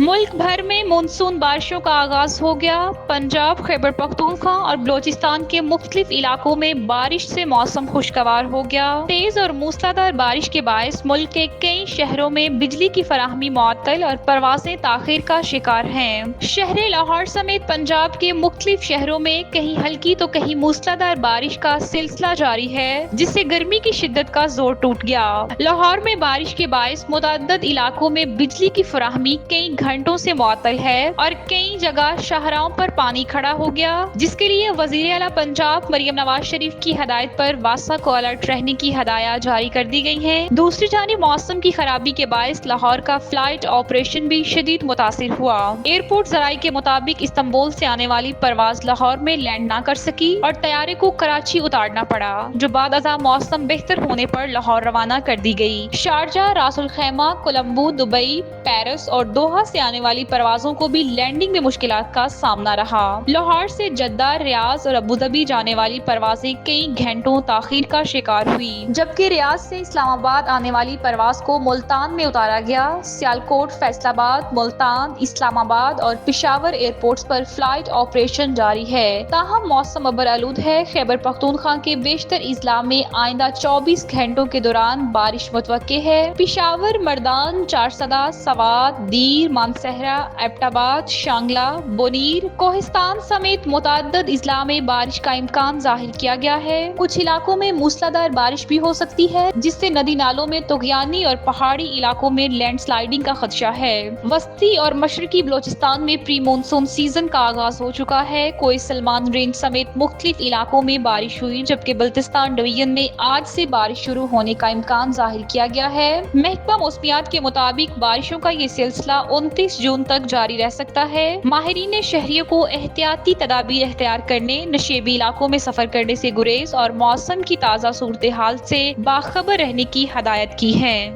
मुल्क भर में मानसून बारिशों का आगाज हो गया। पंजाब, खैबर पख्तूनख्वा और बलोचिस्तान के मुख्तलिफ इलाकों में बारिश से मौसम खुशगवार हो गया। तेज और मूसलाधार बारिश के बायस मुल्क के कई शहरों में बिजली की फराहमी मुअत्तल और परवाजें ताखीर का शिकार हैं। शहर लाहौर समेत पंजाब के मुख्तलिफ शहरों में कहीं हल्की तो कहीं मूसलाधार बारिश का सिलसिला जारी है, जिससे गर्मी की शिद्दत का जोर टूट गया। लाहौर में बारिश के बायस मुतअद्दिद इलाकों में बिजली की फराहमी कई घंटों से मुअत्तल है और कई जगह शाहराहों पर पानी खड़ा हो गया, जिसके लिए वजीर आला पंजाब मरियम नवाज शरीफ की हदायत पर वासा को अलर्ट रहने की हदायत जारी कर दी गई है। दूसरी जानिब मौसम की खराबी के बायस लाहौर का फ्लाइट ऑपरेशन भी शदीद मुतासिर हुआ। एयरपोर्ट जराये के मुताबिक इस्तांबुल से आने वाली परवाज लाहौर में लैंड न कर सकी और तैयारे को कराची उतारना पड़ा, जो बाद अज़ा मौसम बेहतर होने पर लाहौर रवाना कर दी गई। शारजा, रासुल खैमा, कोलंबो, दुबई, पेरिस और दोहा से आने वाली परवाजों को भी लैंडिंग में मुश्किलात का सामना रहा। लाहौर से जद्दा, रियाज और अबूधाबी जाने वाली परवाजें कई घंटों ताखीर का शिकार हुई, जबकि रियाज से इस्लामाबाद आने वाली परवाज को मुल्तान में उतारा गया। सियालकोट, फैसलाबाद, मुल्तान, इस्लामाबाद और पिशावर एयरपोर्ट्स पर फ्लाइट ऑपरेशन जारी है। ताहम मौसम अबर आलूद है। खैबर पख्तूनख्वा के बेशतर इजला में आइंदा 24 घंटों के दौरान बारिश मुतवक्के है। पिशावर, मर्दान, चारसदा, सवात, दीर, मानसहरा, एबटाबाद, शांगला, बोनीर, कोहिस्तान समेत मुतअद्दिद इजला में बारिश का इम्कान जाहिर किया गया है। कुछ इलाकों में मूसलाधार बारिश भी हो सकती है, जिससे नदी नालों में तुगयानी और पहाड़ी इलाकों में लैंडस्लाइडिंग का खदशा है। वस्ती और मशरकी बलोचिस्तान में प्री मानसून सीजन का आगाज हो चुका है। कोई सलमान रेंज समेत मुख्तलिफ इलाकों में बारिश हुई, जबकि बल्तिस्तान डिवीजन में आज से बारिश शुरू होने का इम्कान जाहिर किया गया है। महकमा मौसमियात के मुताबिक बारिशों का ये सिलसिला 29 जून तक जारी रह सकता है। माहिरीन ने शहरियों को एहतियाती तदाबीर अख्तियार करने, नशेबी इलाकों में सफर करने से गुरेज और मौसम की ताज़ा सूरत हाल से बाखबर रहने की हदायत की है।